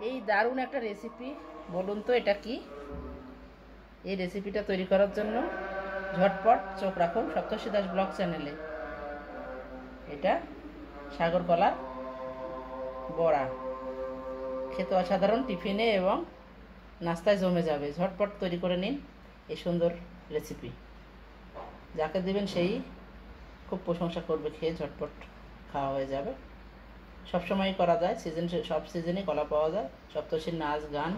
এই দারুণ একটা রেসিপি, বলুন তো এটা কি? এই রেসিপিটা তৈরি করার জন্য ঝটপট চোখ রাখুন সপ্তর্ষি দাস ব্লগ চ্যানেলে। এটা সাগর কলার বড়া, খেতে অসাধারণ, টিফিনে এবং নাস্তায় জমে যাবে। ঝটপট তৈরি করে নিন এই সুন্দর রেসিপি। যাকে দেবেন সেই খুব প্রশংসা করবে, খেয়ে ঝটপট খাওয়া হয়ে যাবে। সবসময়ই করা যায়, সব সিজনে কলা পাওয়া যায়। সপ্তর্ষির নাচ, গান,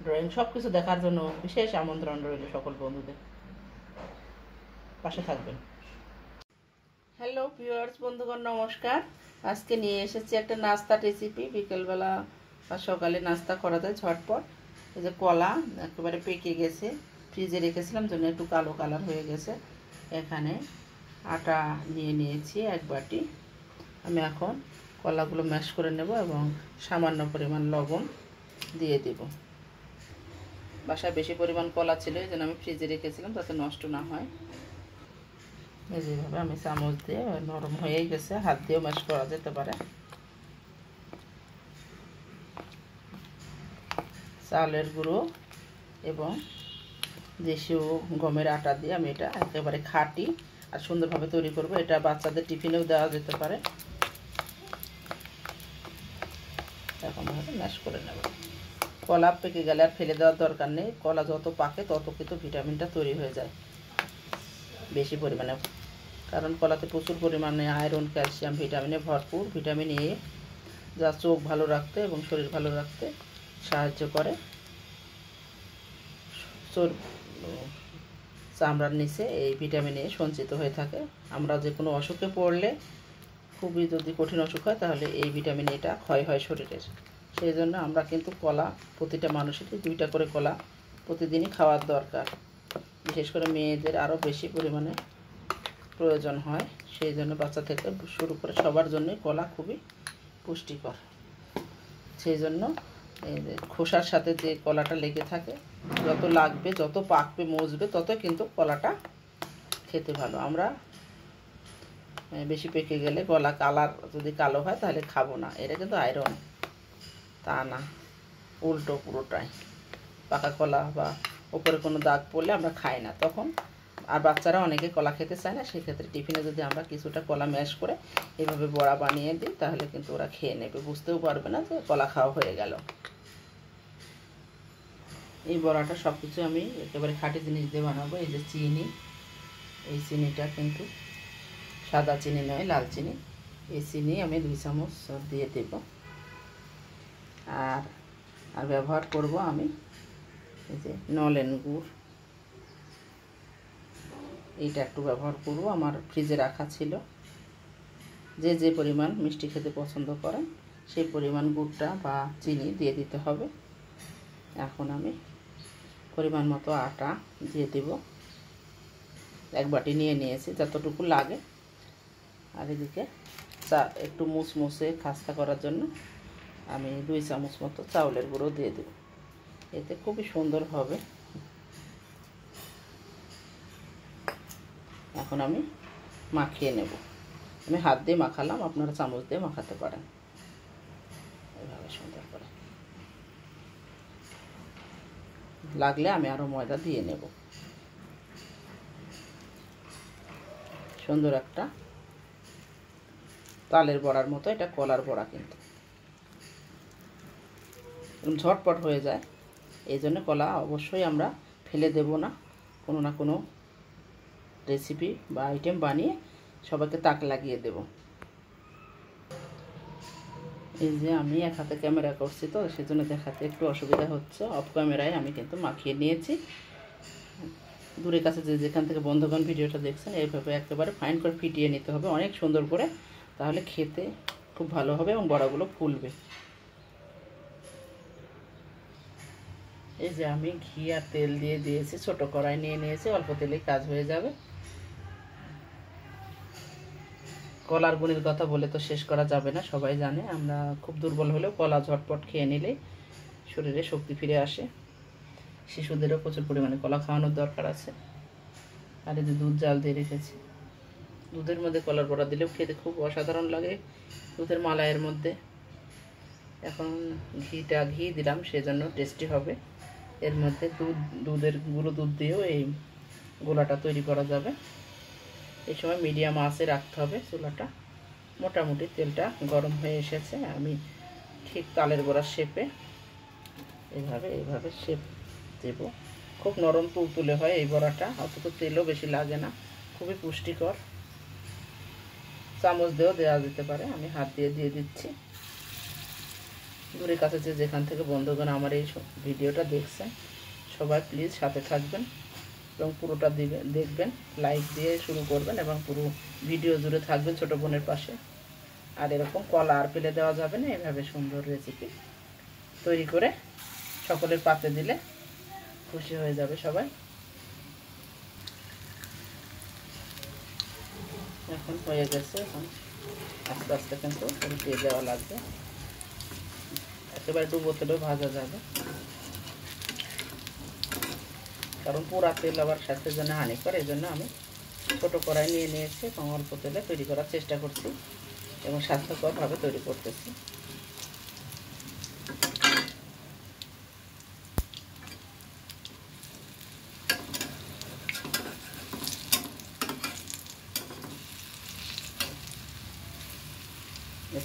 ড্রয়িং সব কিছু দেখার জন্য বিশেষ আমন্ত্রণ রইল সকল বন্ধুদের। পাশে থাকবেন। হ্যালো ভিউয়ার্স, বন্ধুগণ নমস্কার। আজকে নিয়ে এসেছি একটা নাস্তা রেসিপি। বিকেলবেলা বা সকালে নাস্তা করা যায় ঝটপট। এই যে কলা একেবারে পেকে গেছে, ফ্রিজে রেখেছিলাম জন্য একটু কালো কালার হয়ে গেছে। এখানে আটা নিয়ে নিয়েছি 1 বাটি। আমি এখন কলাগুলো ম্যাশ করে নেব এবং সামান্য পরিমাণ লবণ দিয়ে দেব। বাসায় বেশি পরিমাণ কলা ছিল, এই জন্য আমি ফ্রিজে রেখেছিলাম যাতে নষ্ট না হয়। এইভাবে আমি চামচ দিয়ে, নরম হয়েই গেছে, হাত দিয়েও ম্যাশ করা যেতে পারে। চালের গুঁড়ো এবং দেশীয় গমের আটা দিয়ে আমি এটা একেবারে খাঁটি আর সুন্দরভাবে তৈরি করব। এটা বাচ্চাদের টিফিনেও দেওয়া যেতে পারে। এরকমভাবে ম্যাশ করে নেব। কলা পেকে গেলে আর ফেলে দেওয়ার দরকার নেই। কলা যত পাকে তত কিন্তু ভিটামিনটা তৈরি হয়ে যায় বেশি পরিমাণে, কারণ কলাতে প্রচুর পরিমাণে আয়রন, ক্যালসিয়াম, ভিটামিনে ভরপুর। ভিটামিন এ যা চোখ ভালো রাখতে এবং শরীর ভালো রাখতে সাহায্য করে। চামড়ার নিচে এই ভিটামিন এ সঞ্চিত হয়ে থাকে। আমরা যে কোনো অসুখে পড়লে, খুবই যদি কঠিন অসুখ হয়, তাহলে এই ভিটামিন এটা ক্ষয় হয় শরীরের। সেই জন্য আমরা কিন্তু কলা, প্রতিটা মানুষেরই 2টা করে কলা প্রতিদিনই খাওয়ার দরকার। বিশেষ করে মেয়েদের আরও বেশি পরিমাণে প্রয়োজন হয়। সেই জন্য বাচ্চা থেকে শুরু করে সবার জন্যই কলা খুবই পুষ্টিকর। সেই জন্য এই যে খোসার সাথে যে কলাটা লেগে থাকে, যত লাগবে, যত পাকবে, মজবে, তত কিন্তু কলাটা খেতে ভালো। আমরা বেশি পেকে গেলে গলা কালার যদি কালো হয় তাহলে খাবো না। এটা কিন্তু আয়রন, তা না, উল্টো পুরোটাই। পাকা কলা বা ওপরে কোনো দাগ পড়লে আমরা খাই না তখন। আর বাচ্চারা অনেকে কলা খেতে চায় না, সেক্ষেত্রে টিফিনে যদি আমরা কিছুটা কলা ম্যাশ করে এভাবে বড়া বানিয়ে দিই, তাহলে কিন্তু ওরা খেয়ে নেবে, বুঝতেও পারবে না যে কলা খাওয়া হয়ে গেল। এই বড়াটা সব কিছু আমি একেবারে খাঁটি জিনিস দিয়ে বানাবো। এই যে চিনি, এই চিনিটা কিন্তু সাদা চিনি নয়, লাল চিনি। এই চিনি আমি 2 চামচ দিয়ে দেব। আর ব্যবহার করব আমি এই যে নলেন গুড়, এইটা একটু ব্যবহার করব। আমার ফ্রিজে রাখা ছিল। যে যে পরিমাণ মিষ্টি খেতে পছন্দ করেন সেই পরিমাণ গুড়টা বা চিনি দিয়ে দিতে হবে। এখন আমি পরিমাণ মতো আটা দিয়ে দেব। 1 বাটি নিয়ে নিয়েছি, যতটুকু লাগে। আর এদিকে একটু মুসমুসে খাস্তা করার জন্য আমি 2 চামচ মতো চাউলের গুঁড়ো দিয়ে দেব। এতে খুবই সুন্দর হবে। এখন আমি মাখিয়ে নেব। আমি হাত দিয়ে মাখালাম, আপনারা চামচ দিয়ে মাখাতে পারেন। এইভাবে সুন্দর করে লাগলে আমি আরও ময়দা দিয়ে নেব। সুন্দর একটা তালের বড়ার মতো, এটা কলার বড়া কিন্তু ঝটপট হয়ে যায়। এই জন্য কলা অবশ্যই আমরা ফেলে দেব না। কোনো না কোনো রেসিপি বা আইটেম বানিয়ে সবাইকে তাক লাগিয়ে দেব। এই যে আমি এক হাতে ক্যামেরা করছি, তো সেজন্য দেখাতে একটু অসুবিধা হচ্ছে। অফ ক্যামেরায় আমি কিন্তু মাখিয়ে নিয়েছি। দূরের কাছে যেখান থেকে বন্ধুগণ ভিডিওটা দেখছেন, এইভাবে একেবারে ফাইন করে ফিটিয়ে নিতে হবে অনেক সুন্দর করে, তাহলে খেতে খুব ভালো হবে এবং বড়াগুলো ফুলবে। এই যে আমি ঘি আর তেল দিয়ে দিয়েছি, ছোট কড়াই নিয়ে নিয়েছি, অল্প তেলেই কাজ হয়ে যাবে। কলার গুণের কথা বলে তো শেষ করা যাবে না, সবাই জানে। আমরা খুব দুর্বল হলেও কলা ঝটপট খেয়ে নিলেই শরীরে শক্তি ফিরে আসে। শিশুদেরও প্রচুর পরিমাণে কলা খাওয়ানোর দরকার আছে। আর এই যে দুধ জাল দিয়ে রেখেছি, দুধের মধ্যে কলার বড়া দিলেও খেতে খুব অসাধারণ লাগে। দুধের মালাইয়ের মধ্যে এখন ঘি দিলাম, সেজন্য টেস্টি হবে। এর মধ্যে গুঁড়ো দুধ দিয়েও এই গোলাটা তৈরি করা যাবে। এই সময় মিডিয়াম আঁচে রাখতে হবে চুলাটা। মোটামুটি তেলটা গরম হয়ে এসেছে। আমি ঠিক তালের বড়ার শেপে এইভাবে শেপ দেব। খুব নরম তুলতুলে হয় এই বড়াটা, অথচ তেলও বেশি লাগে না, খুবই পুষ্টিকর। চামচ দিয়েও দেওয়া যেতে পারে, আমি হাত দিয়ে দিচ্ছি। দূরে কাছে যেখান থেকে বন্ধুগণ আমার এই ভিডিওটা দেখছেন, সবাই প্লিজ সাথে থাকবেন এবং পুরোটা দেখবেন, লাইক দিয়ে শুরু করবেন এবং পুরো ভিডিও জুড়ে থাকবেন ছোটো বোনের পাশে। আর এরকম কলা আর ফেলে দেওয়া যাবে না, এভাবে সুন্দর রেসিপি তৈরি করে সকলের পাতে দিলে খুশি হয়ে যাবে সবাই। এখন হয়ে গেছে, এখন আস্তে আস্তে কিন্তু উল্টিয়ে দেওয়া লাগবে। একেবারে ডুবো তেলেও ভাজা যাবে, কারণ পোড়া তেল আবার স্বাস্থ্যের জন্য হানিকর। এই জন্য আমি ছোটো কড়াই নিয়েছি এবং অল্প তেলে তৈরি করার চেষ্টা করছি এবং স্বাস্থ্যকরভাবে তৈরি করতেছি।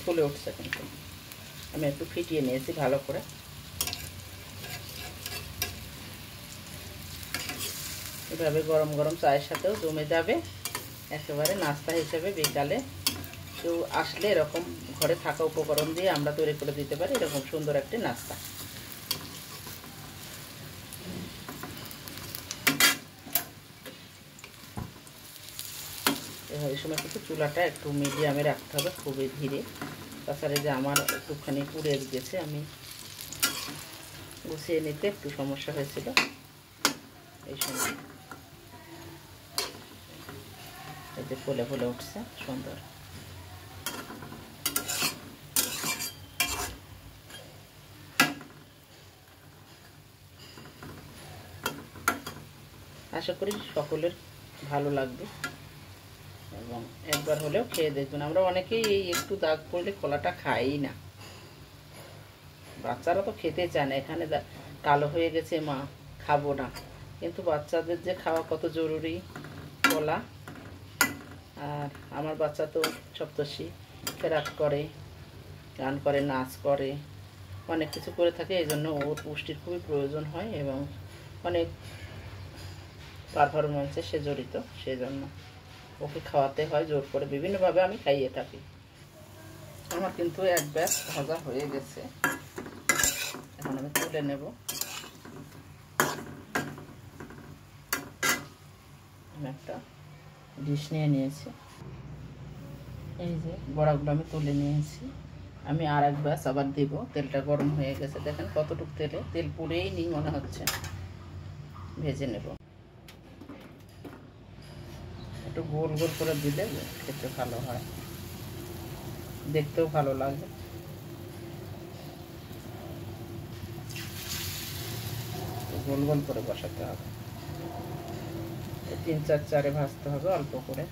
ফুলে উঠছে, কিন্তু আমি একটু ফিটিয়ে নিয়েছি ভালো করে। এভাবে গরম গরম চায়ের সাথেও জমে যাবে, একেবারে নাস্তা হিসেবে বিকালে কেউ আসলে এরকম ঘরে থাকা উপকরণ দিয়ে আমরা তৈরি করে দিতে পারি এরকম সুন্দর একটি নাস্তা। এই সময় কিন্তু চুলাটা একটু মিডিয়ামে রাখতে হবে, খুবই ধীরে। তাছাড়া যে আমার একটুখানি পুড়ে গেছে, আমি গুছিয়ে নিতে একটু সমস্যা হয়েছিল। এই সময় এই যে ফুলে ফুলে উঠছে সুন্দর। আশা করি সকলের ভালো লাগবে এবং একবার হলেও খেয়ে দেখবেন। আমরা অনেকেই এই একটু দাগ পড়লে কলাটা খাই না, বাচ্চারা তো খেতে চায় না। এখানে কালো হয়ে গেছে মা, খাবো না, কিন্তু বাচ্চাদের যে খাওয়া কত জরুরি কলা। আর আমার বাচ্চা তো সপ্তর্ষি, খেরাত করে, গান করে, নাচ করে, অনেক কিছু করে থাকে। এই জন্য ওর পুষ্টির খুবই প্রয়োজন হয় এবং অনেক পারফরমেন্সে সে জড়িত, সেজন্য ওকে খাওয়াতে হয় জোর করে, বিভিন্নভাবে আমি খাইয়ে থাকি। আমার কিন্তু এক ব্যাচ ভাজা হয়ে গেছে, এখন আমি তুলে নেব। আমি একটা ডিশ নিয়ে নিয়েছি, এই যে বড়াগুলো আমি তুলে নিয়েছি। আমি আর এক ব্যাচ আবার দিব। তেলটা গরম হয়ে গেছে, দেখেন কতটুকু তেল পুড়েই নি মনে হচ্ছে। ভেজে নেব, একটু গোল গোল করে দিলে খেতে ভালো হয়, দেখতেও ভালো লাগে। গোল গোল করে বসাতে হবে, 3-4 চারে ভাজতে হবে অল্প করে।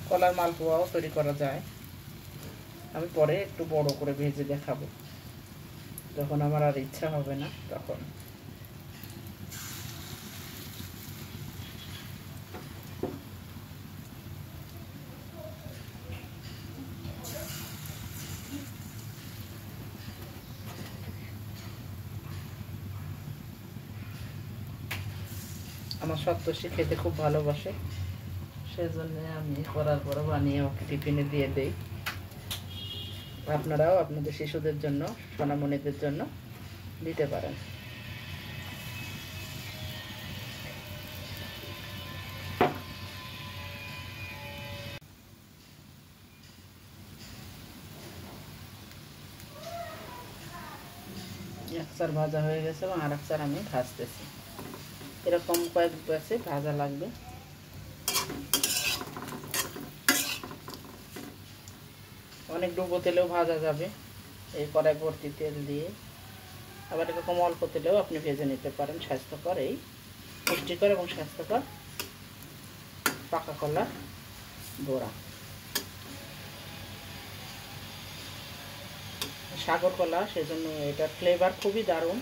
কলার মালপোয়াও তৈরি করা যায়, আমি পরে একটু বড় করে ভেজে দেখাবো, যখন আমার আর ইচ্ছা হবে না তখন। আমার সপ্তর্ষি খেতে খুব ভালোবাসে, সেজন্য আমি করার পর বানিয়ে ওকে টিফিনে দিয়ে দেই। আপনারাও আপনাদের শিশুদের জন্য, সোনামণিদের জন্য দিতে পারেন। এক চার ভাজা হয়ে গেছে এবং আর এক চার আমি ভাজতেছি। এরকম কয়েক ব্যাচে ভাজা লাগবে। অনেক ডুবো তেলেও ভাজা যাবে এই কড়াই ভর্তি তেল দিয়ে, আবার এরকম অল্প তেলেও আপনি ভেজে নিতে পারেন, স্বাস্থ্যকর এই পুষ্টিকর এবং স্বাস্থ্যকর পাকা কলার বড়া। সাগর কলা, সেজন্য এটার ফ্লেভার খুবই দারুণ।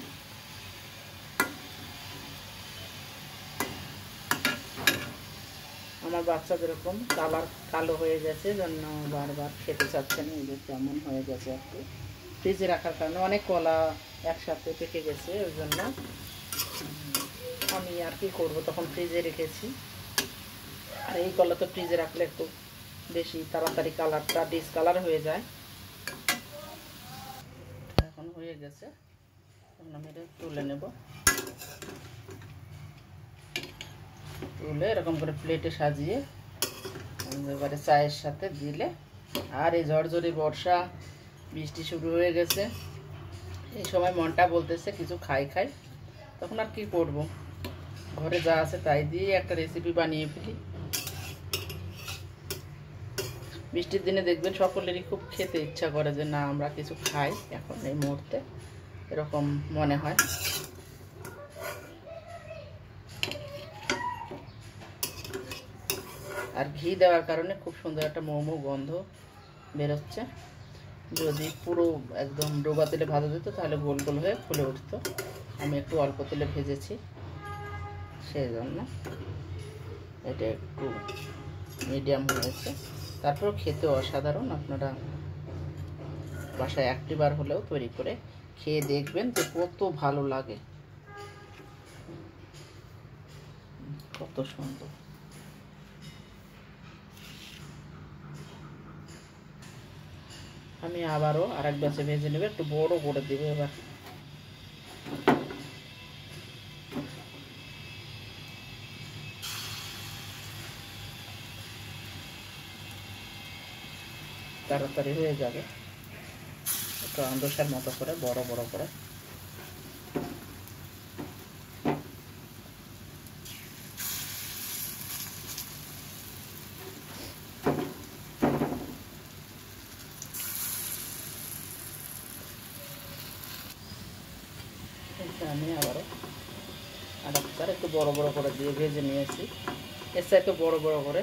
আমার বাচ্চা যেরকম কালার কালো হয়ে গেছে, জন্য বারবার খেতে চাচ্ছে না, এদের তেমন হয়ে গেছে একটু। ফ্রিজে রাখার কারণে অনেক কলা একসাথে পেকে গেছে, ওই জন্য আমি আর কি করবো, তখন ফ্রিজে রেখেছি। আর এই কলা তো ফ্রিজে রাখলে একটু বেশি তাড়াতাড়ি কালারটা ডিসকালার হয়ে যায়। এখন হয়ে গেছে, এখন আমি এটা তুলে নেব। তুলে এরকম করে প্লেটে সাজিয়ে এবারে চায়ের সাথে দিলে। আর এই ঝড়ঝড়ি বর্ষা, বৃষ্টি শুরু হয়ে গেছে, এই সময় মনটা বলতেছে কিছু খাই খাই, তখন আর কি করব, ঘরে যা আছে তাই দিয়ে একটা রেসিপি বানিয়ে ফেলি। বৃষ্টির দিনে দেখবেন সকলেরই খুব খেতে ইচ্ছা করে যে না আমরা কিছু খাই এখন এই মুহূর্তে, এরকম মনে হয়। আর ঘি দেওয়ার কারণে খুব সুন্দর একটা মোমো গন্ধ বেরোচ্ছে। যদি পুরো একদম ডোবা তেলে ভাজা যেত তাহলে গোল গোল হয়ে ফুলে উঠতো। আমি একটু অল্প তেলে ভেজেছি, সেই জন্য এটা একটু মিডিয়াম হয়েছে। তারপর খেতে অসাধারণ। আপনারা বাসায় একটিবার হলেও তৈরি করে খেয়ে দেখবেন যে কত ভালো লাগে, কত সুন্দর। আমি আবারও আরেক ব্যাচে ভেজে নেবে, একটু বড় করে দেবে এবার। তাড়াতাড়ি হয়ে যাবে, একটু আন্দোসার মতো করে বড় বড় করে। আমি আবারও আরেকবার একটু বড় বড় করে দিয়ে ভেজে নিয়েছি। এর সাথে বড় বড় করে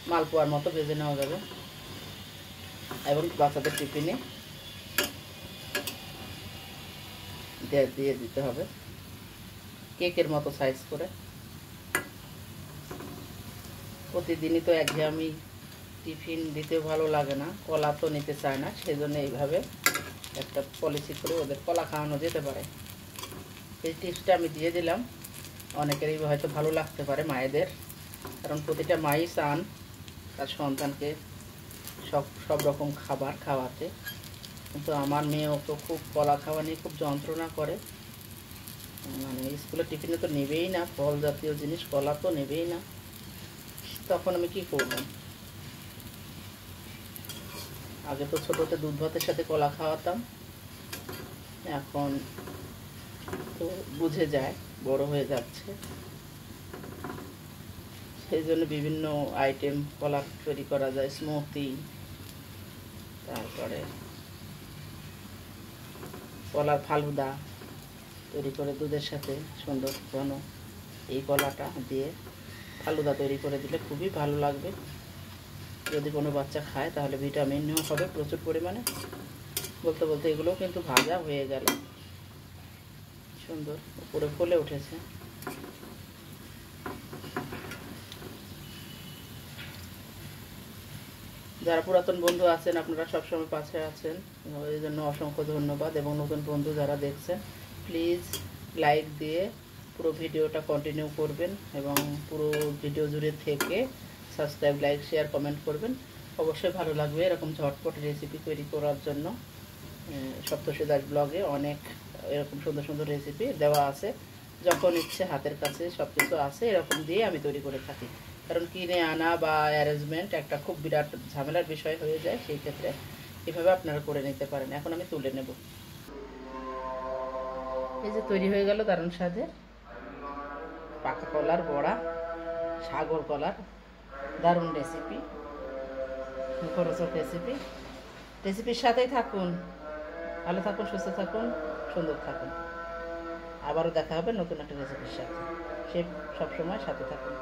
মালপোয়ার মতো ভেজে নেওয়া যাবে, এবং বাচ্চাদের টিফিনে দিয়ে দিতে হবে কেকের মতো সাইজ করে। প্রতিদিনই তো একঘেয়েমি টিফিন দিতে ভালো লাগে না, কলা তো নিতে চায় না, সেজন্য এইভাবে একটা পলিসি করে ওদের কলা খাওয়ানো যেতে পারে। এই টিপসটা আমি দিয়ে দিলাম, অনেকেরই হয়তো ভালো লাগতে পারে মায়েদের, কারণ প্রতিটা মাই চান তার সন্তানকে সব রকম খাবার খাওয়াতে। কিন্তু আমার মেয়েও তো খুব কলা খাওয়া নিয়ে খুব যন্ত্রণা করে, মানে স্কুলের টিফিনে তো নেবেই না, ফল জাতীয় জিনিস, কলা তো নেবেই না। তখন আমি কি করব? আগে তো ছোটোতে দুধ ভাতের সাথে কলা খাওয়াতাম, এখন তো বুঝে যায়, বড় হয়ে যাচ্ছে, সেই জন্য বিভিন্ন আইটেম কলার তৈরি করা যায়, স্মুদি, তারপরে কলার ফালুদা তৈরি করে দুধের সাথে সুন্দর ঘন এই কলাটা দিয়ে ফালুদা তৈরি করে দিলে খুবই ভালো লাগবে। যদি কোনো বাচ্চা খায় তাহলে ভিটামিনও হবে প্রচুর পরিমাণে। বলতে বলতে এগুলোও কিন্তু ভাজা হয়ে গেল, সুন্দর উপরে ফুলে উঠেছে। যারা পুরাতন বন্ধু আছেন আপনারা সবসময় পাশে আছেন, এই জন্য অসংখ্য ধন্যবাদ। এবং নতুন বন্ধু যারা দেখছেন প্লিজ লাইক দিয়ে পুরো ভিডিওটা কন্টিনিউ করবেন, এবং পুরো ভিডিও জুড়ে থেকে সাবস্ক্রাইব, লাইক, শেয়ার, কমেন্ট করবেন। অবশ্যই ভালো লাগবে এরকম ঝটপট রেসিপি তৈরি করার জন্য। সপ্তর্ষি দাস ব্লগে অনেক এরকম সুন্দর সুন্দর রেসিপি দেওয়া আছে, যখন ইচ্ছে হাতের কাছে সব কিছু আছে, এরকম দিয়ে আমি তৈরি করে থাকি। কারণ কিনে আনা বা অ্যারেঞ্জমেন্ট একটা খুব বিরাট ঝামেলার বিষয় হয়ে যায়, সেই ক্ষেত্রে এভাবে আপনারা করে নিতে পারেন। এখন আমি তুলে নেব। এই যে তৈরি হয়ে গেল দারুণ স্বাদের পাকা কলার বড়া, সাগর কলার দারুণ রেসিপি, মুখরোচক রেসিপি। রেসিপির সাথেই থাকুন, ভালো থাকুন, সুস্থ থাকুন, সুন্দর থাকুন। আবারও দেখা হবে নতুন একটা রেসিপির সাথে। সে সবসময় সাথে থাকুন।